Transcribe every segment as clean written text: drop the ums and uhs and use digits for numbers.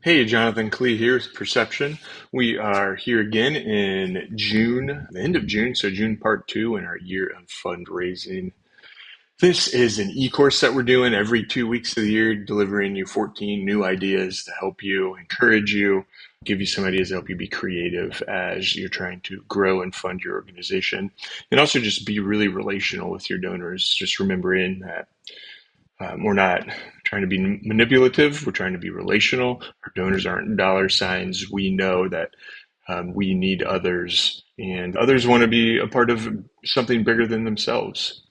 Hey, Jonathan Clee here with Perception. We are here again in June, the end of June, so June part two in our year of fundraising. This is an e-course that we're doing every 2 weeks of the year, delivering you 14 new ideas to help you, encourage you, give you some ideas to help you be creative as you're trying to grow and fund your organization. And also just be really relational with your donors. Just remembering that we're not trying to be manipulative. We're trying to be relational. Our donors aren't dollar signs. We know that we need others, and others want to be a part of something bigger than themselves.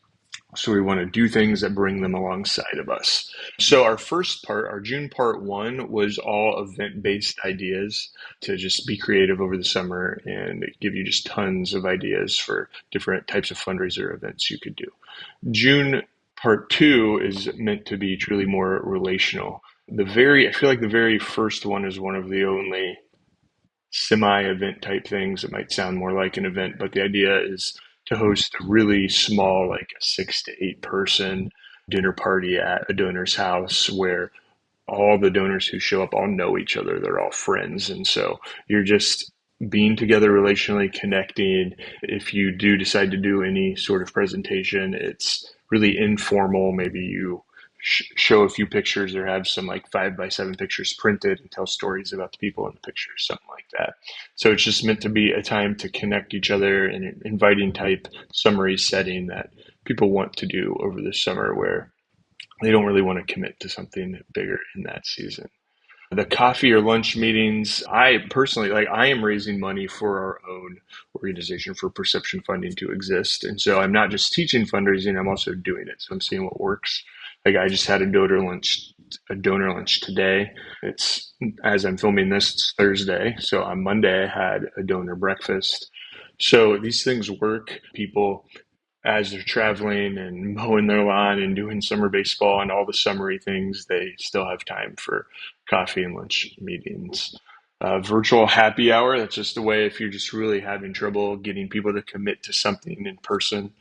So we want to do things that bring them alongside of us. So our first part, our June part one, was all event-based ideas to just be creative over the summer and give you just tons of ideas for different types of fundraiser events you could do. June part two is meant to be truly more relational. I feel like the very first one is one of the only semi-event type things. It might sound more like an event, but the idea is to host a really small, like a 6 to 8 person dinner party at a donor's house where all the donors who show up all know each other. They're all friends. And so you're just being together relationally, connecting. If you do decide to do any sort of presentation, it's really informal. Maybe you show a few pictures or have some like 5 by 7 pictures printed and tell stories about the people in the pictures, something like that. So it's just meant to be a time to connect each other in an inviting type summary setting that people want to do over the summer where they don't really want to commit to something bigger in that season. The coffee or lunch meetings, I personally like I am raising money for our own organization for perception funding to exist. And so I'm not just teaching fundraising, I'm also doing it. So I'm seeing what works. Like I just had a donor lunch today. It's as I'm filming this, it's Thursday. So on Monday I had a donor breakfast. So these things work. People as they're traveling and mowing their lawn and doing summer baseball and all the summery things, they still have time for coffee and lunch meetings. Virtual happy hour, that's just a way if you're just really having trouble getting people to commit to something in person,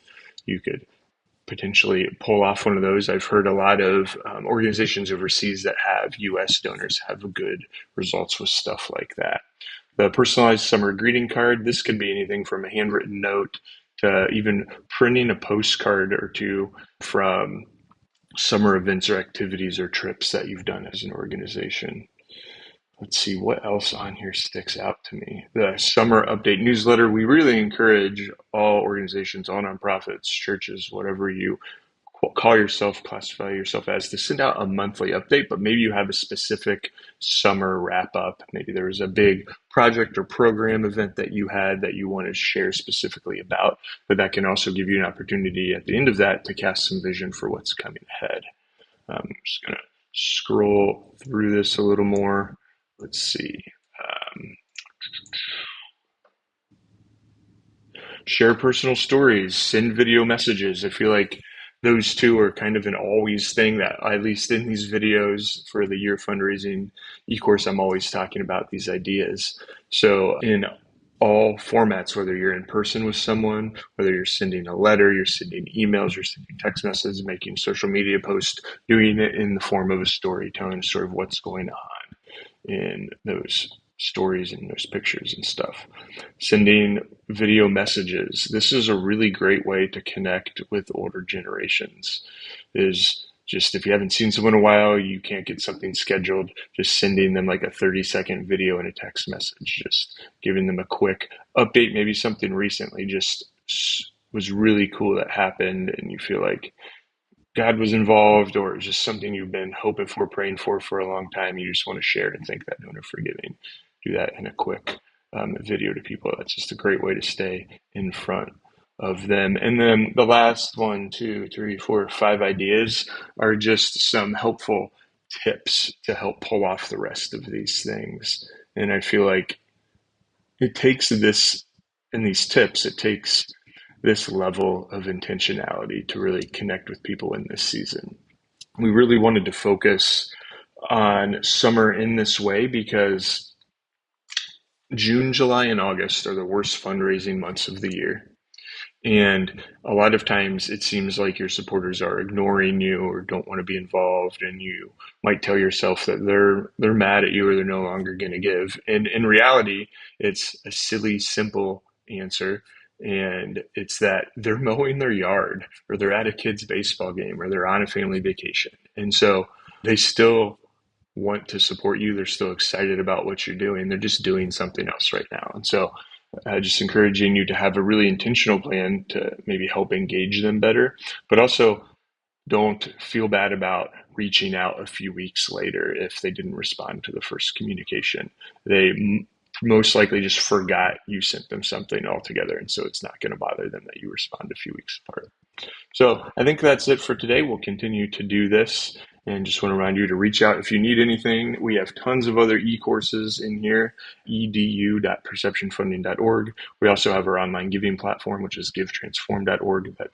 you could potentially pull off one of those. I've heard a lot of organizations overseas that have US donors have good results with stuff like that. The personalized summer greeting card, this could be anything from a handwritten note to even printing a postcard or two from summer events or activities or trips that you've done as an organization. Let's see what else on here sticks out to me. The summer update newsletter. We really encourage all organizations, all nonprofits, churches, whatever you call yourself, classify yourself as, to send out a monthly update, but maybe you have a specific summer wrap up. Maybe there was a big project or program event that you had that you want to share specifically about, but that can also give you an opportunity at the end of that to cast some vision for what's coming ahead. I'm just going to scroll through this a little more. Let's see. Um, Share personal stories, send video messages. I feel like those two are kind of an always thing that, at least in these videos for the year fundraising e-course, I'm always talking about these ideas. So in all formats, whether you're in person with someone, whether you're sending a letter, you're sending emails, you're sending text messages, making social media posts, doing it in the form of a story, telling sort of what's going on in those stories and those pictures and stuff. Sending video messages. This is a really great way to connect with older generations. Is just if you haven't seen someone in a while, you can't get something scheduled, just sending them like a 30-second video and a text message, just giving them a quick update, maybe something recently just was really cool that happened and you feel like God was involved, or just something you've been hoping for, praying for a long time. You just want to share and thank that donor for giving. Do that in a quick video to people. That's just a great way to stay in front of them. And then the last one, two, three, four, 5 ideas are just some helpful tips to help pull off the rest of these things. And I feel like it takes this, in these tips, it takes this level of intentionality to really connect with people in this season. We really wanted to focus on summer in this way because June, July, and August are the worst fundraising months of the year. And a lot of times it seems like your supporters are ignoring you or don't want to be involved, and you might tell yourself that they're mad at you or they're no longer going to give. And in reality, it's a silly, simple answer. And it's that they're mowing their yard or they're at a kid's baseball game or they're on a family vacation. And so they still want to support you. They're still excited about what you're doing. They're just doing something else right now. And so just encouraging you to have a really intentional plan to maybe help engage them better, but also don't feel bad about reaching out a few weeks later if they didn't respond to the first communication. They most likely just forgot you sent them something altogether. And so it's not going to bother them that you respond a few weeks apart. So I think that's it for today. We'll continue to do this and just want to remind you to reach out if you need anything. We have tons of other e-courses in here, edu.perceptionfunding.org. We also have our online giving platform, which is givetransform.org, that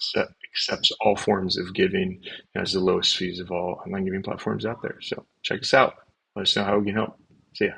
accepts all forms of giving, has the lowest fees of all online giving platforms out there. So check us out. Let us know how we can help. See ya.